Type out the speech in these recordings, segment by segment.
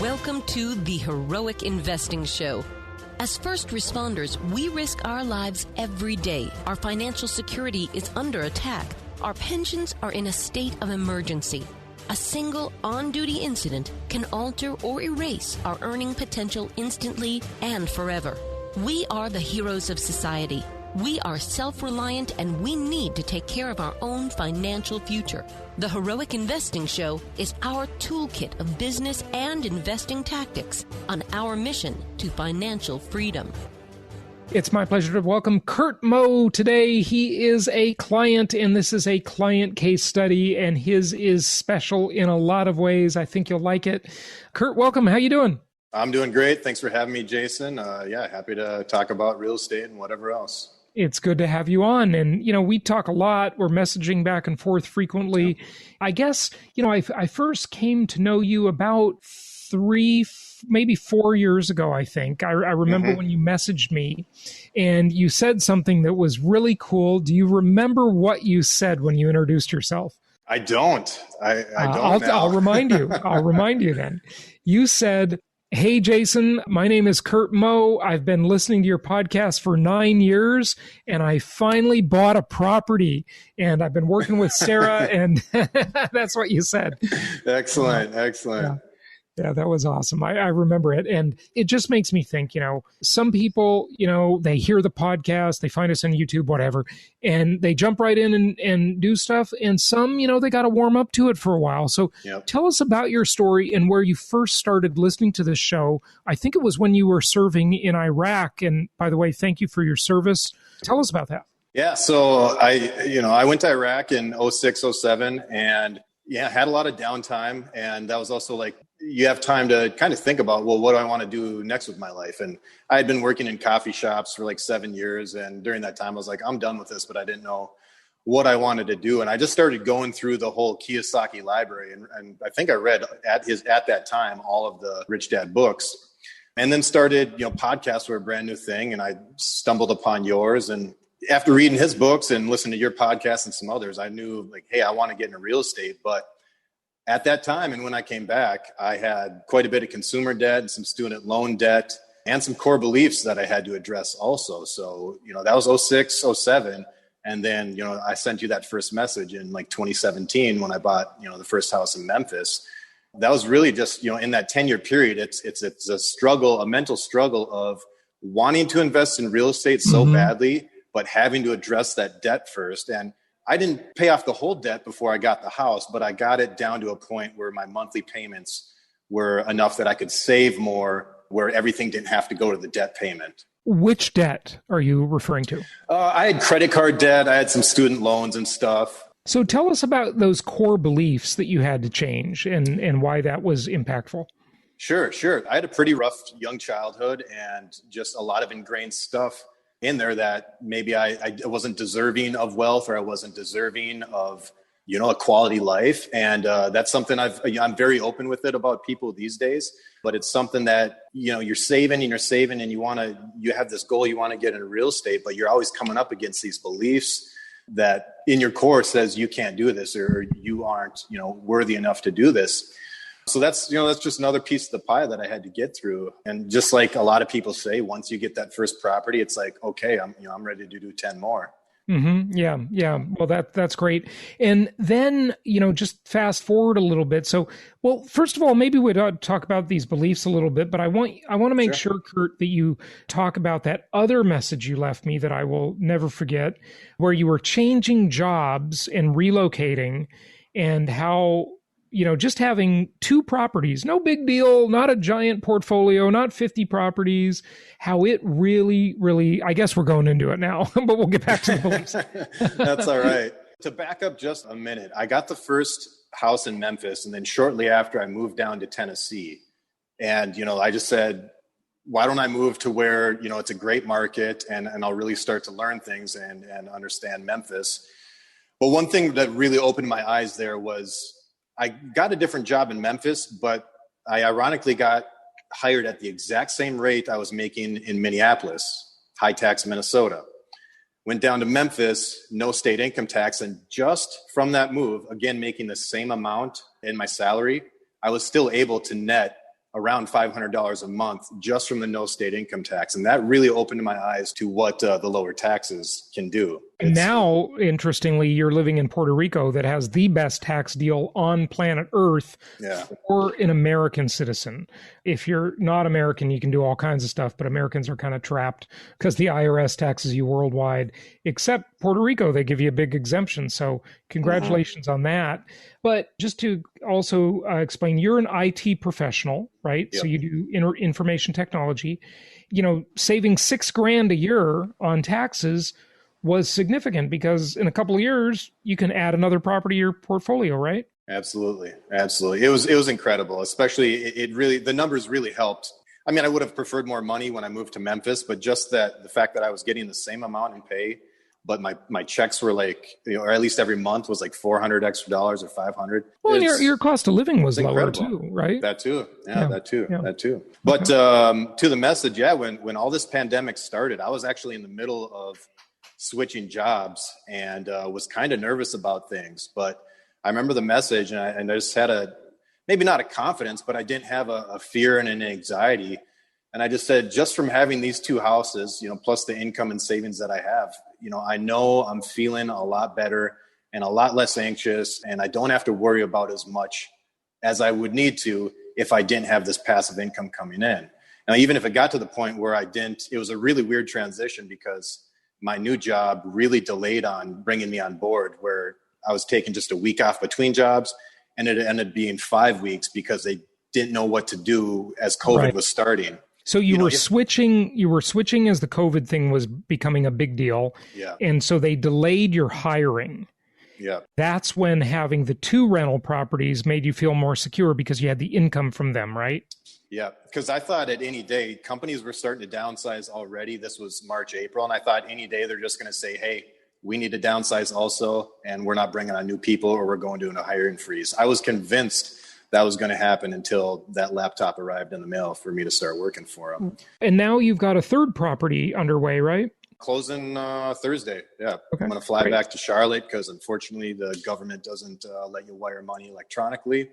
Welcome to the Heroic Investing Show. As first responders, we risk our lives every day. Our financial security is under attack. Our pensions are in a state of emergency. A single on-duty incident can alter or erase our earning potential instantly and forever. We are the heroes of society. We are self-reliant and we need to take care of our own financial future. The Heroic Investing Show is our toolkit of business and investing tactics on our mission to financial freedom. It's my pleasure to welcome Curt Moe today. He is a client, and this is a client case study, and his is special in a lot of ways. I think you'll like it. Curt, welcome. How you doing? I'm doing great. Thanks for having me, Jason. Happy to talk about real estate and whatever else. It's good to have you on. And, we talk a lot. We're messaging back and forth frequently. Yeah. I guess, I first came to know you about 3, maybe 4 years ago, I think. I remember when you messaged me and you said something that was really cool. Do you remember what you said when you introduced yourself? I don't. I don't now. I'll remind you. I'll remind you then. You said, "Hey, Jason, my name is Curt Moe. I've been listening to your podcast for 9 years, and I finally bought a property, and I've been working with Sarah," and that's what you said. Excellent. Yeah, that was awesome. I remember it. And it just makes me think, some people, they hear the podcast, they find us on YouTube, whatever, and they jump right in and do stuff. And some, they got to warm up to it for a while. So Tell us about your story and where you first started listening to this show. I think it was when you were serving in Iraq. And by the way, thank you for your service. Tell us about that. Yeah. So I went to Iraq in 06, 07 and had a lot of downtime. And that was also like, you have time to kind of think about, well, what do I want to do next with my life? And I had been working in coffee shops for like 7 years. And during that time, I was like, I'm done with this, but I didn't know what I wanted to do. And I just started going through the whole Kiyosaki library. And I think I read at that time, all of the Rich Dad books, and then started, podcasts were a brand new thing. And I stumbled upon yours. And after reading his books and listening to your podcast and some others, I knew like, hey, I want to get into real estate. But at that time, and when I came back, I had quite a bit of consumer debt and some student loan debt and some core beliefs that I had to address also. So, that was 06, 07. And then, I sent you that first message in like 2017 when I bought, the first house in Memphis. That was really just, in that 10-year period, it's a struggle, a mental struggle of wanting to invest in real estate so badly, but having to address that debt first. And I didn't pay off the whole debt before I got the house, but I got it down to a point where my monthly payments were enough that I could save more, where everything didn't have to go to the debt payment. Which debt are you referring to? I had credit card debt. I had some student loans and stuff. So tell us about those core beliefs that you had to change and why that was impactful. Sure. I had a pretty rough young childhood and just a lot of ingrained stuff in there that maybe I wasn't deserving of wealth, or I wasn't deserving of, a quality life. And that's something I'm very open with it about people these days, but it's something that, you're saving and you have this goal, you want to get into real estate, but you're always coming up against these beliefs that in your core says you can't do this, or you aren't, worthy enough to do this. So that's just another piece of the pie that I had to get through. And just like a lot of people say, once you get that first property, it's like, okay, I'm ready to do 10 more. Yeah. Well, that's great. And then, just fast forward a little bit. So, well, first of all, maybe we'd talk about these beliefs a little bit, but I want to make sure, Curt, that you talk about that other message you left me that I will never forget, where you were changing jobs and relocating, and how, just having 2 properties, no big deal, not a giant portfolio, not 50 properties, how it really, really, I guess we're going into it now, but we'll get back to the beliefs. That's all right. To back up just a minute, I got the first house in Memphis, and then shortly after I moved down to Tennessee. And, I just said, why don't I move to where, it's a great market and I'll really start to learn things and understand Memphis. But one thing that really opened my eyes there was I got a different job in Memphis, but I ironically got hired at the exact same rate I was making in Minneapolis, high tax Minnesota. Went down to Memphis, no state income tax. And just from that move, again, making the same amount in my salary, I was still able to net around $500 a month just from the no state income tax. And that really opened my eyes to what the lower taxes can do. Now, interestingly, you're living in Puerto Rico that has the best tax deal on planet Earth for an American citizen. If you're not American, you can do all kinds of stuff, but Americans are kind of trapped because the IRS taxes you worldwide, except Puerto Rico, they give you a big exemption. So congratulations on that. But just to also explain, you're an IT professional, right? Yep. So you do information technology. Saving $6,000 a year on taxes was significant because in a couple of years, you can add another property to your portfolio, right? Absolutely. Absolutely. It was incredible, especially the numbers really helped. I mean, I would have preferred more money when I moved to Memphis, but just the fact that I was getting the same amount in pay, but my checks were like, or at least every month was like $400 extra or $500. Well, and your cost of living was lower too, right? That too. Yeah. That too. But to the message, when all this pandemic started, I was actually in the middle of switching jobs and was kind of nervous about things. But I remember the message and I just had maybe not a confidence, but I didn't have a fear and an anxiety. And I just said, just from having these two houses, plus the income and savings that I have, I know I'm feeling a lot better and a lot less anxious, and I don't have to worry about as much as I would need to if I didn't have this passive income coming in. Now, even if it got to the point where it was a really weird transition because my new job really delayed on bringing me on board, where I was taking just a week off between jobs, and it ended up being 5 weeks because they didn't know what to do as COVID was starting. So you were switching as the COVID thing was becoming a big deal. Yeah. And so they delayed your hiring. Yeah. That's when having the two rental properties made you feel more secure because you had the income from them, right? Yeah, because I thought at any day, companies were starting to downsize already. This was March, April. And I thought any day they're just going to say, hey, we need to downsize also. And we're not bringing on new people or we're going to do a hiring freeze. I was convinced that was going to happen until that laptop arrived in the mail for me to start working for them. And now you've got a third property underway, right? Closing Thursday. Yeah. Okay. I'm going to fly back to Charlotte because unfortunately the government doesn't let you wire money electronically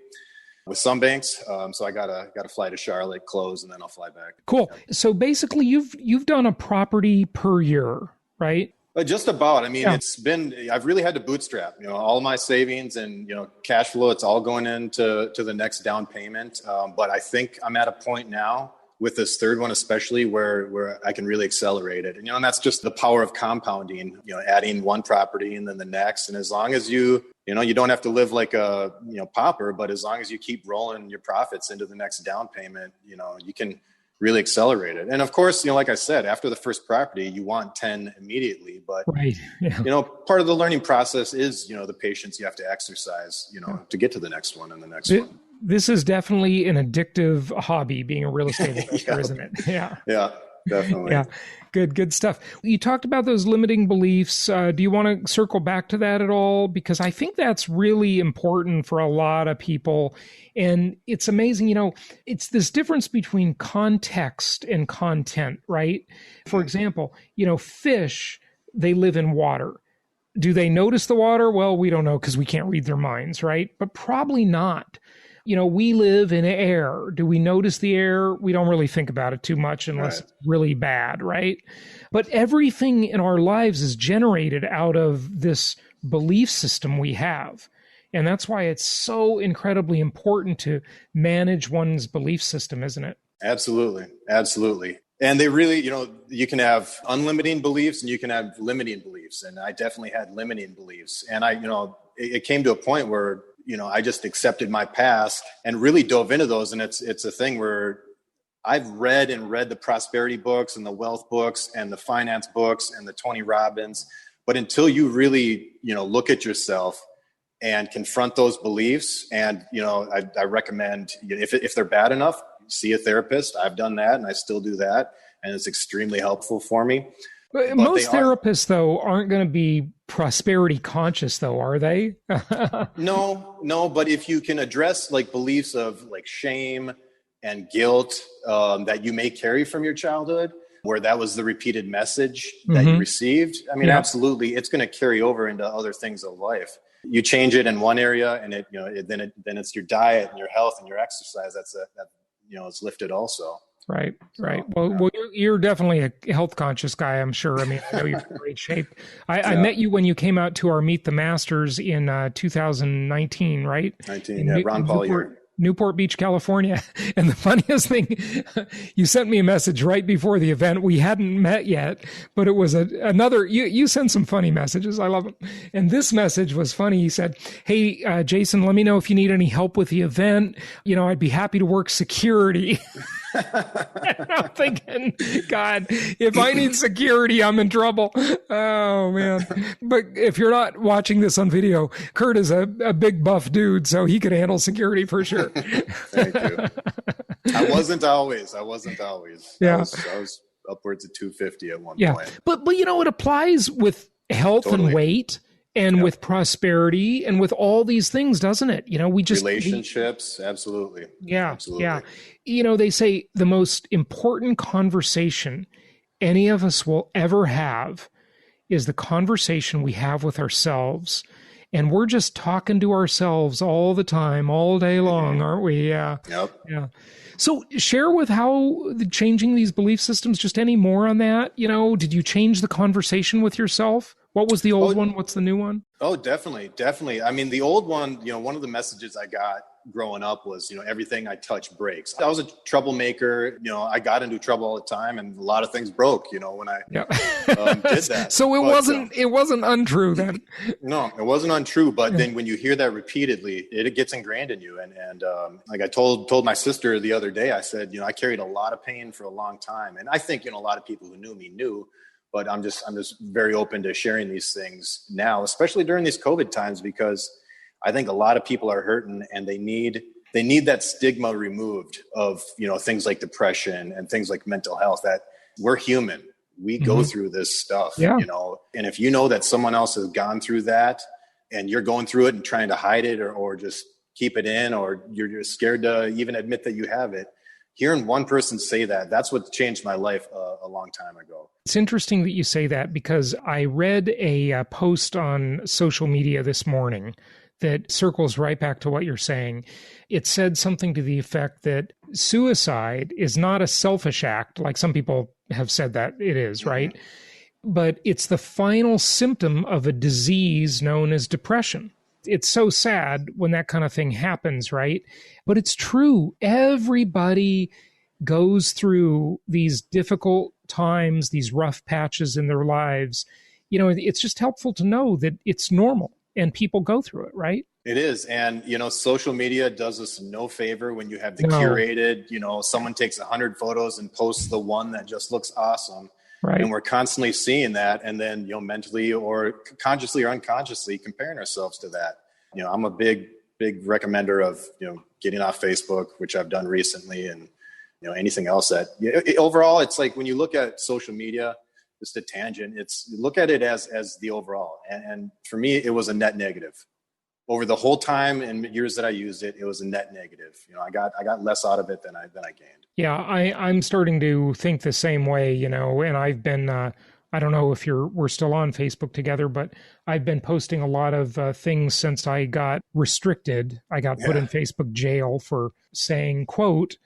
with some banks. So I gotta fly to Charlotte, close, and then I'll fly back. Cool. Yeah. So basically you've done a property per year, right? Just about. I mean, I've really had to bootstrap, all my savings and, cash flow, it's all going into the next down payment. But I think I'm at a point now with this third one, especially where I can really accelerate it. And, that's just the power of compounding, adding one property and then the next. And as long as you don't have to live like a, pauper, but as long as you keep rolling your profits into the next down payment, you can really accelerate it. And of course, like I said, after the first property, you want 10 immediately, but part of the learning process is, the patience you have to exercise, to get to the next one and the next one. This is definitely an addictive hobby, being a real estate investor, isn't it? Yeah. Yeah, definitely. Yeah. Good stuff. You talked about those limiting beliefs. Do you want to circle back to that at all? Because I think that's really important for a lot of people. And it's amazing, it's this difference between context and content, right? For example, fish, they live in water. Do they notice the water? Well, we don't know because we can't read their minds, right? But probably not. We live in air. Do we notice the air? We don't really think about it too much unless it's really bad, right? But everything in our lives is generated out of this belief system we have. And that's why it's so incredibly important to manage one's belief system, isn't it? Absolutely. Absolutely. And they really, you can have unlimiting beliefs and you can have limiting beliefs. And I definitely had limiting beliefs. And it came to a point where, I just accepted my past and really dove into those. And it's a thing where I've read the prosperity books and the wealth books and the finance books and the Tony Robbins. But until you really, look at yourself and confront those beliefs, and, I recommend if they're bad enough, see a therapist. I've done that and I still do that. And it's extremely helpful for me. But most therapists, though, aren't going to be prosperity conscious, though, are they? No. But if you can address beliefs of shame and guilt that you may carry from your childhood, where that was the repeated message that you received, absolutely, it's going to carry over into other things of life. You change it in one area, and then it's your diet and your health and your exercise. That is lifted also. Right. So, right. Well, you're definitely a health conscious guy, I'm sure. I mean, I know you're in great shape. I met you when you came out to our Meet the Masters in 2019, right? 19, yeah, Ron Paul year. Newport Beach, California. And the funniest thing, you sent me a message right before the event. We hadn't met yet, but it was another, you send some funny messages. I love them. And this message was funny. He said, hey, Jason, let me know if you need any help with the event. I'd be happy to work security. And I'm thinking, God, if I need security, I'm in trouble. Oh, man. But if you're not watching this on video, Curt is a big buff dude, so he could handle security for sure. Thank you. I wasn't always. Yeah. I was upwards of 250 at one point. But it applies with health and weight and with prosperity and with all these things, doesn't it? We just relationships. Absolutely. Yeah. Absolutely. Yeah. They say the most important conversation any of us will ever have is the conversation we have with ourselves. And we're just talking to ourselves all the time, all day long, aren't we? Yeah. Yep. Yeah. So share with how changing these belief systems, just any more on that? Did you change the conversation with yourself? What was the old one? What's the new one? Oh, definitely. Definitely. I mean, the old one, one of the messages I got growing up was, everything I touch breaks. I was a troublemaker. I got into trouble all the time and a lot of things broke, when I did that. So it wasn't untrue then. No, it wasn't untrue. But then when you hear that repeatedly, it gets ingrained in you. And like I told my sister the other day, I said, I carried a lot of pain for a long time. And I think, a lot of people who knew me knew. But I'm just very open to sharing these things now, especially during these COVID times, because I think a lot of people are hurting and they need that stigma removed of, things like depression and things like mental health, that we're human. We go through this stuff, and if you know that someone else has gone through that and you're going through it and trying to hide it or just keep it in, or you're scared to even admit that you have it. Hearing one person say that's what changed my life a long time ago. It's interesting that you say that, because I read a post on social media this morning that circles right back to what you're saying. It said something to the effect that suicide is not a selfish act, like some people have said that it is, right? But it's the final symptom of a disease known as depression. It's so sad when that kind of thing happens, right? But it's true. Everybody goes through these difficult times, these rough patches in their lives. It's just helpful to know that it's normal and people go through it, right? It is. And, social media does us no favor when you have the curated, someone takes 100 photos and posts the one that just looks awesome. Right. And we're constantly seeing that, and then, mentally or consciously or unconsciously comparing ourselves to that. I'm a big recommender of, getting off Facebook, which I've done recently, and, anything else that overall, it's like when you look at social media, just a tangent, look at it as the overall. And for me, it was a net negative. Over the whole time and years that I used it, it was a net negative. I got less out of it than I gained. Yeah, I'm starting to think the same way, and I've been, I don't know if we're still on Facebook together, but I've been posting a lot of things since I got restricted. I got put in Facebook jail for saying, quote,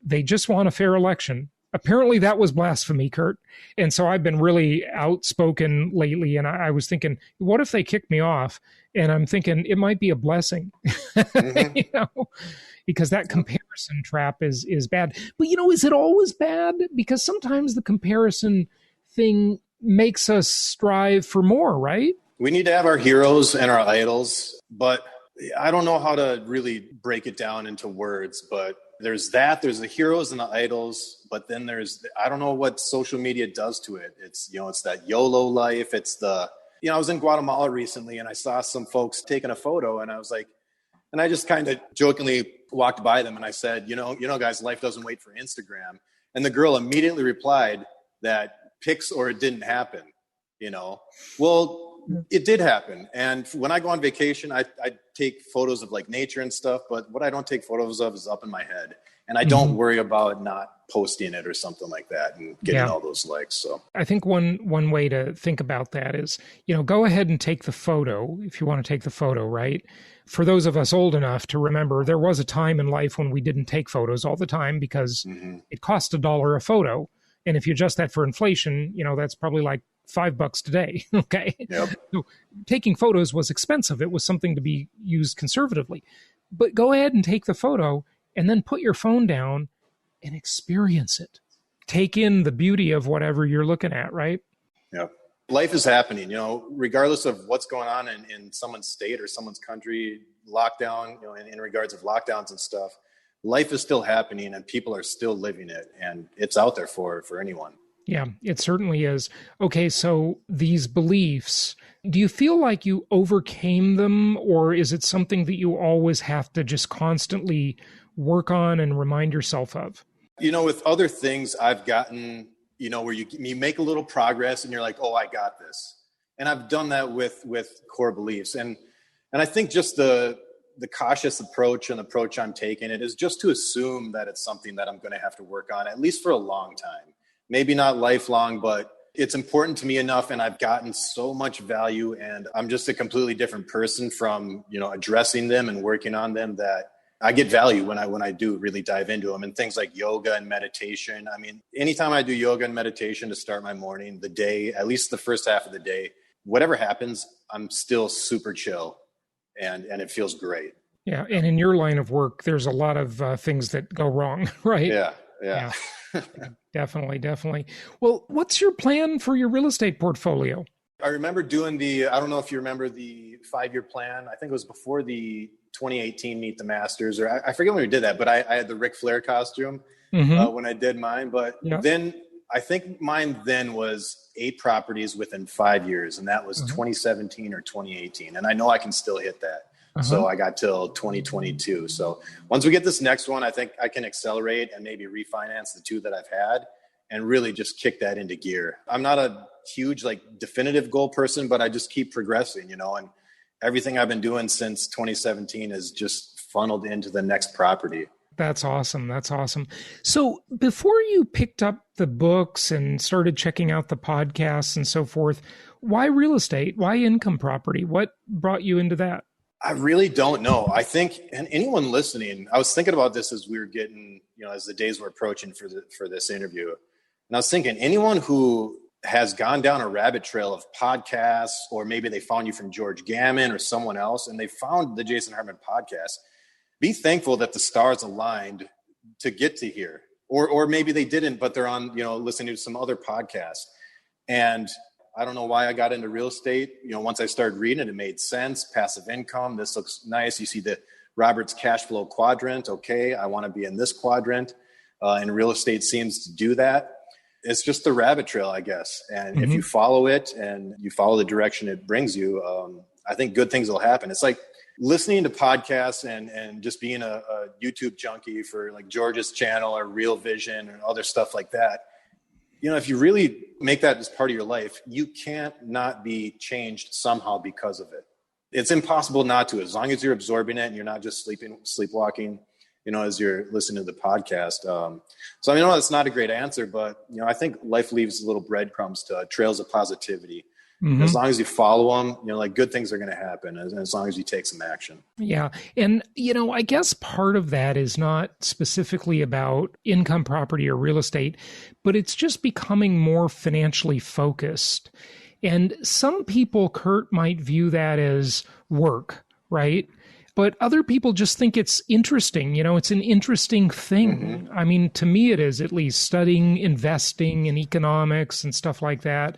"They just want a fair election." Apparently that was blasphemy, Curt. And so I've been really outspoken lately. And I was thinking, what if they kick me off? And I'm thinking it might be a blessing, because that comparison trap is bad. But, is it always bad? Because sometimes the comparison thing makes us strive for more, right? We need to have our heroes and our idols, but I don't know how to really break it down into words, but there's the heroes and the idols, but then I don't know what social media does to it. It's, it's that YOLO life. It's I was in Guatemala recently and I saw some folks taking a photo and I was like, and I just kind of jokingly walked by them and I said, guys, life doesn't wait for Instagram. And the girl immediately replied that pics or it didn't happen, Well, it did happen. And when I go on vacation, I take photos of like nature and stuff, but what I don't take photos of is up in my head. And I don't worry about not posting it or something like that and getting all those likes. So I think one way to think about that is, go ahead and take the photo if you want to take the photo, right? For those of us old enough to remember, there was a time in life when we didn't take photos all the time because it cost $1 a photo. And if you adjust that for inflation, that's probably like $5 today. Okay. Yep. So taking photos was expensive. It was something to be used conservatively. But go ahead and take the photo and then put your phone down and experience it. Take in the beauty of whatever you're looking at, right? Yeah. Life is happening, regardless of what's going on in someone's state or someone's country, lockdown, in regards of lockdowns and stuff, life is still happening and people are still living it, and it's out there for anyone. Yeah, it certainly is. Okay, so these beliefs, do you feel like you overcame them, or is it something that you always have to just constantly work on and remind yourself of? With other things I've gotten, where you make a little progress and you're like, oh, I got this. And I've done that with core beliefs. And I think just the cautious approach I'm taking it is just to assume that it's something that I'm going to have to work on, at least for a long time. Maybe not lifelong, but it's important to me enough. And I've gotten so much value, and I'm just a completely different person from, addressing them and working on them, that I get value when I do really dive into them. And things like yoga and meditation. I mean, anytime I do yoga and meditation to start my morning, the day, at least the first half of the day, whatever happens, I'm still super chill and it feels great. Yeah. And in your line of work, there's a lot of things that go wrong, right? Yeah. Definitely. Well, what's your plan for your real estate portfolio? I remember doing I don't know if you remember the 5-year plan. I think it was before the 2018 Meet the Masters, or I forget when we did that, but I had the Ric Flair costume when I did mine. But then I think mine then was 8 properties within 5 years, and that was 2017 or 2018. And I know I can still hit that. So I got till 2022. So once we get this next one, I think I can accelerate and maybe refinance the 2 that I've had and really just kick that into gear. I'm not a huge definitive goal person, but I just keep progressing, and everything I've been doing since 2017 is just funneled into the next property. That's awesome. So before you picked up the books and started checking out the podcasts and so forth, why real estate? Why income property? What brought you into that? I really don't know. I think, and anyone listening, I was thinking about this as we were getting, as the days were approaching for this interview. And I was thinking, anyone who has gone down a rabbit trail of podcasts, or maybe they found you from George Gammon or someone else, and they found the Jason Hartman podcast, be thankful that the stars aligned to get to here. Or maybe they didn't, but they're on, listening to some other podcasts. And I don't know why I got into real estate. Once I started reading it, it made sense. Passive income. This looks nice. You see the Robert's cash flow quadrant. Okay, I want to be in this quadrant. And real estate seems to do that. It's just the rabbit trail, I guess. And if you follow it and you follow the direction it brings you, I think good things will happen. It's like listening to podcasts and just being a YouTube junkie for like George's channel or Real Vision and other stuff like that. If you really make that as part of your life, you can't not be changed somehow because of it. It's impossible not to, as long as you're absorbing it and you're not just sleepwalking, as you're listening to the podcast. So I know that's not a great answer, but, I think life leaves little breadcrumbs to trails of positivity. As long as you follow them, good things are going to happen as long as you take some action. Yeah. And, I guess part of that is not specifically about income property or real estate, but it's just becoming more financially focused. And some people, Curt, might view that as work, right? But other people just think it's interesting. It's an interesting thing. I mean, to me, it is, at least, studying investing and economics and stuff like that.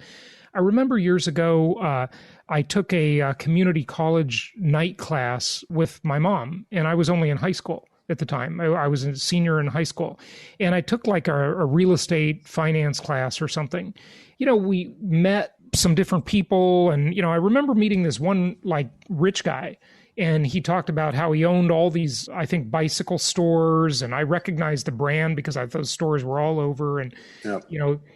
I remember years ago, I took a community college night class with my mom, and I was only in high school at the time. I was a senior in high school, and I took like a real estate finance class or something. We met some different people, and, I remember meeting this one like rich guy, and he talked about how he owned all these, I think, bicycle stores. And I recognized the brand because those stores were all over. And,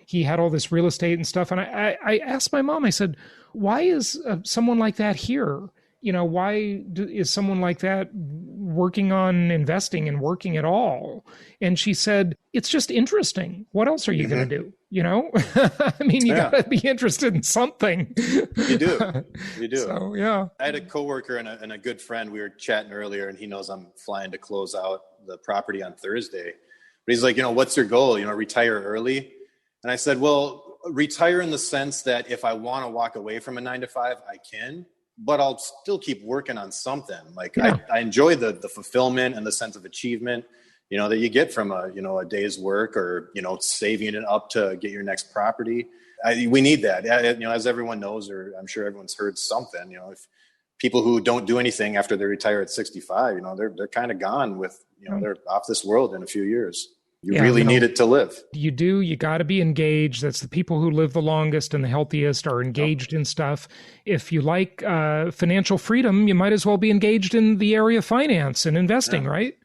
he had all this real estate and stuff. And I asked my mom, I said, Why is someone like that here? Why is someone like that working on investing and working at all? And she said, it's just interesting. What else are you going to do? I mean, you got to be interested in something. You do. You do. So, yeah. I had a coworker and a good friend. We were chatting earlier, and he knows I'm flying to close out the property on Thursday. But he's like, what's your goal? Retire early. And I said, well, retire in the sense that if I want to walk away from a 9-to-5, I can. But I'll still keep working on something. Like I enjoy the fulfillment and the sense of achievement, that you get from a day's work or, saving it up to get your next property. We need that, as everyone knows, or I'm sure everyone's heard something, if people who don't do anything after they retire at 65, they're kind of gone with, they're off this world in a few years. You really need it to live. You do. You got to be engaged. That's the people who live the longest and the healthiest are engaged in stuff. If you like financial freedom, you might as well be engaged in the area of finance and investing, right?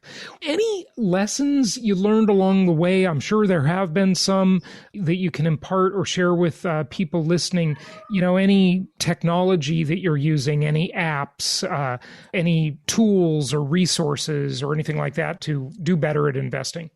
Any lessons you learned along the way? I'm sure there have been some that you can impart or share with people listening. Any technology that you're using, any apps, any tools or resources or anything like that to do better at investing?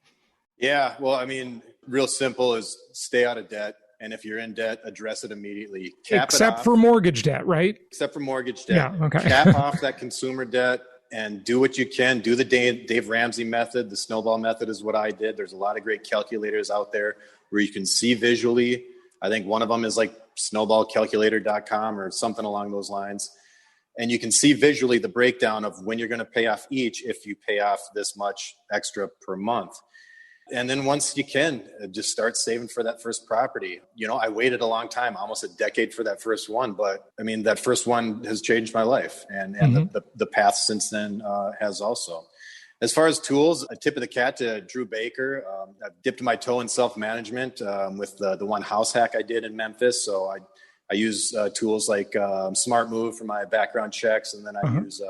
Yeah, well, I mean, real simple is stay out of debt. And if you're in debt, address it immediately. Except for mortgage debt, right? Except for mortgage debt. Yeah, okay. Cap off that consumer debt and do what you can. Do the Dave Ramsey method. The snowball method is what I did. There's a lot of great calculators out there where you can see visually. I think one of them is like snowballcalculator.com or something along those lines. And you can see visually the breakdown of when you're going to pay off each if you pay off this much extra per month. And then once you can, just start saving for that first property. I waited a long time, almost a decade for that first one. But I mean, that first one has changed my life. And the path since then has also. As far as tools, a tip of the cat to Drew Baker. I've dipped my toe in self-management with the one house hack I did in Memphis. So I use tools like Smart Move for my background checks. And then I use,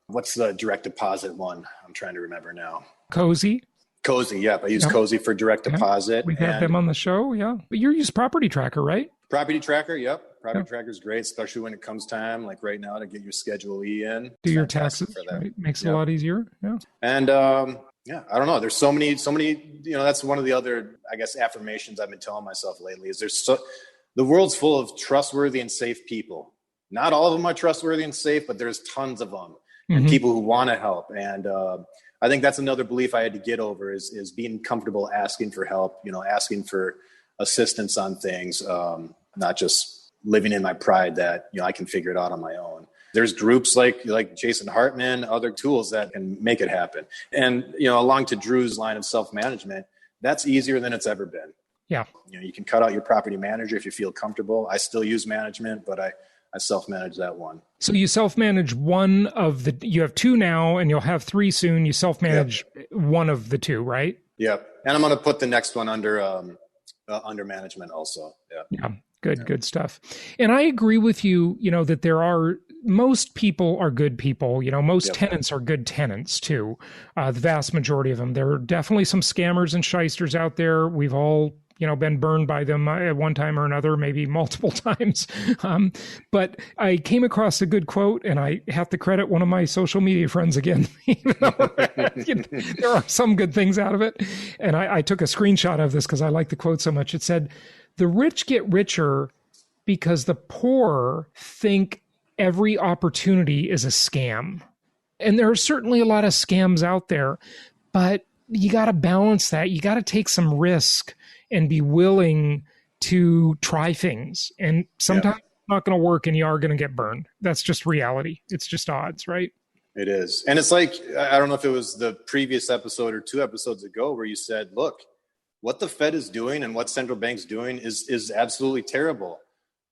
what's the direct deposit one? I'm trying to remember now. Cozy, yeah. I use Cozy for direct deposit. We've had them on the show, yeah. But you use Property Tracker, right? Property Tracker, yep. Property Tracker is great, especially when it comes time, like right now, to get your Schedule E in. Do your taxes, right? Makes it a lot easier, yeah. And, I don't know. There's so many, that's one of the other, I guess, affirmations I've been telling myself lately is the world's full of trustworthy and safe people. Not all of them are trustworthy and safe, but there's tons of them and people who want to help. And, I think that's another belief I had to get over is being comfortable asking for help, asking for assistance on things, not just living in my pride that, I can figure it out on my own. There's groups like Jason Hartman, other tools that can make it happen. And, along to Drew's line of self-management, that's easier than it's ever been. Yeah. You can cut out your property manager if you feel comfortable. I still use management, but I self-manage that one. So you self-manage you have two now and you'll have three soon. You self-manage one of the two, right? Yep. And I'm going to put the next one under management also. Yeah. Good stuff. And I agree with you, that most people are good people. Most tenants are good tenants too. The vast majority of them. There are definitely some scammers and shysters out there. We've all been burned by them at one time or another, maybe multiple times. But I came across a good quote, and I have to credit one of my social media friends again. There are some good things out of it. And I took a screenshot of this because I like the quote so much. It said, "The rich get richer because the poor think every opportunity is a scam." And there are certainly a lot of scams out there, but you got to balance that. You got to take some risk and be willing to try things. And sometimes it's not going to work and you are going to get burned. That's just reality. It's just odds, right? It is. And it's like, I don't know if it was the previous episode or 2 episodes ago where you said, look, what the Fed is doing and what central bank's doing is absolutely terrible.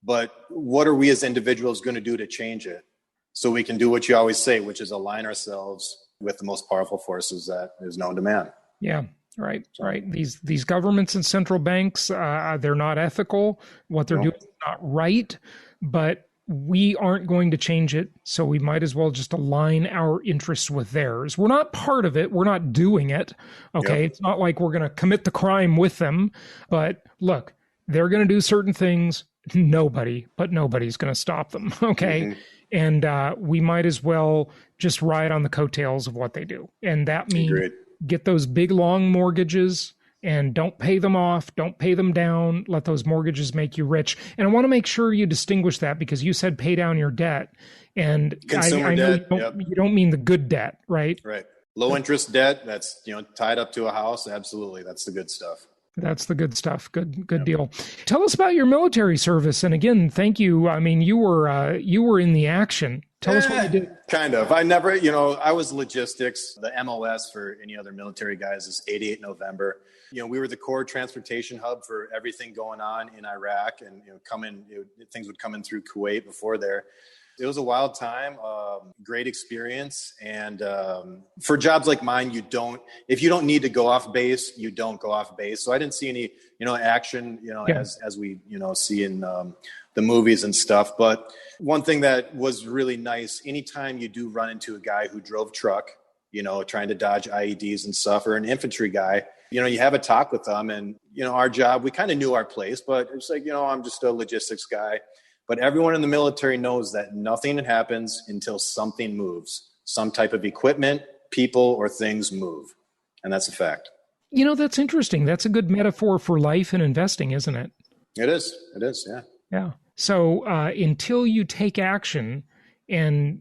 But what are we as individuals going to do to change it? So we can do what you always say, which is align ourselves with the most powerful forces that is known to man. Yeah. Right. These governments and central banks, they're not ethical. What they're doing is not right, but we aren't going to change it. So we might as well just align our interests with theirs. We're not part of it. We're not doing it. Okay. It's not like we're going to commit the crime with them, but look, they're going to do certain things. nobody's going to stop them. Okay. And we might as well just ride on the coattails of what they do. And that means get those big, long mortgages and don't pay them off. Don't pay them down. Let those mortgages make you rich. And I want to make sure you distinguish that, because you said pay down your debt. And I know you don't mean the good debt, right? Right. Low interest debt that's, tied up to a house. Absolutely. That's the good stuff. That's the good stuff. Good deal. Tell us about your military service. And again, thank you. I mean, you were in the action. Tell us what you did. Kind of. I never, I was logistics. The MOS for any other military guys is 88 November. We were the core transportation hub for everything going on in Iraq, and things would come in through Kuwait before there. It was a wild time, great experience. And for jobs like mine, if you don't need to go off base, you don't go off base. So I didn't see any, action, as we, see in the movies and stuff. But one thing that was really nice, anytime you do run into a guy who drove truck, trying to dodge IEDs and stuff, or an infantry guy, you have a talk with them. And, our job, we kind of knew our place, but it's like, I'm just a logistics guy. But everyone in the military knows that nothing happens until something moves. Some type of equipment, people, or things move. And that's a fact. That's interesting. That's a good metaphor for life and investing, isn't it? It is. Yeah. Yeah. So until you take action and,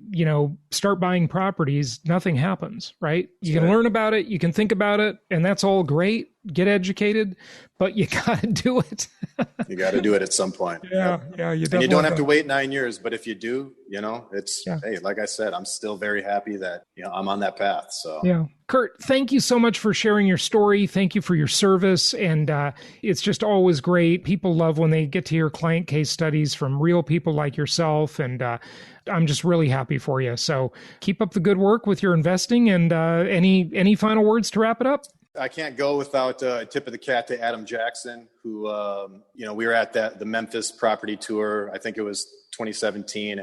start buying properties, nothing happens, right? You can learn about it. You can think about it. And that's all great. Get educated, but you got to do it. You got to do it at some point. Yeah. You don't have to wait 9 years, but if you do, hey, like I said, I'm still very happy that, I'm on that path. So yeah. Curt, thank you so much for sharing your story. Thank you for your service. And it's just always great. People love when they get to hear client case studies from real people like yourself. And I'm just really happy for you. So keep up the good work with your investing. And any final words to wrap it up? I can't go without a tip of the cap to Adam Jackson, who, we were at the Memphis property tour. I think it was 2017.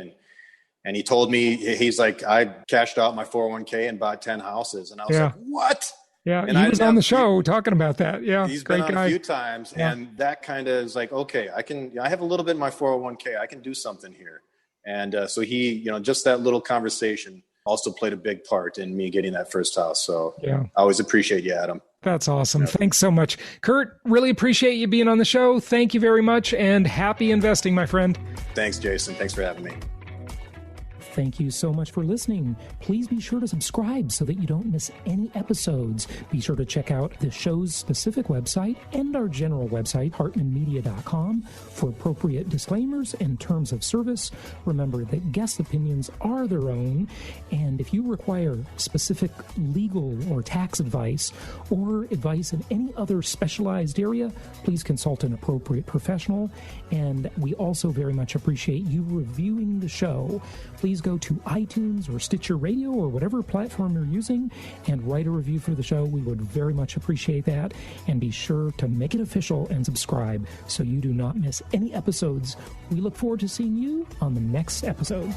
And he told me, he's like, I cashed out my 401k and bought 10 houses. And I was like, what? Yeah. And he was on the show talking about that. Yeah. He's been on a few times. Yeah. And that kind of is like, okay, I have a little bit in my 401k. I can do something here. And so he, just that little conversation also played a big part in me getting that first house. So I always appreciate you, Adam. That's awesome. Thanks so much. Curt, really appreciate you being on the show. Thank you very much, and happy investing, my friend. Thanks, Jason. Thanks for having me. Thank you so much for listening. Please be sure to subscribe so that you don't miss any episodes. Be sure to check out the show's specific website and our general website, hartmanmedia.com, for appropriate disclaimers and terms of service. Remember that guest opinions are their own, and if you require specific legal or tax advice or advice in any other specialized area, please consult an appropriate professional. And we also very much appreciate you reviewing the show. Please go to iTunes or Stitcher Radio or whatever platform you're using and write a review for the show. We would very much appreciate that. And be sure to make it official and subscribe so you do not miss any episodes. We look forward to seeing you on the next episode.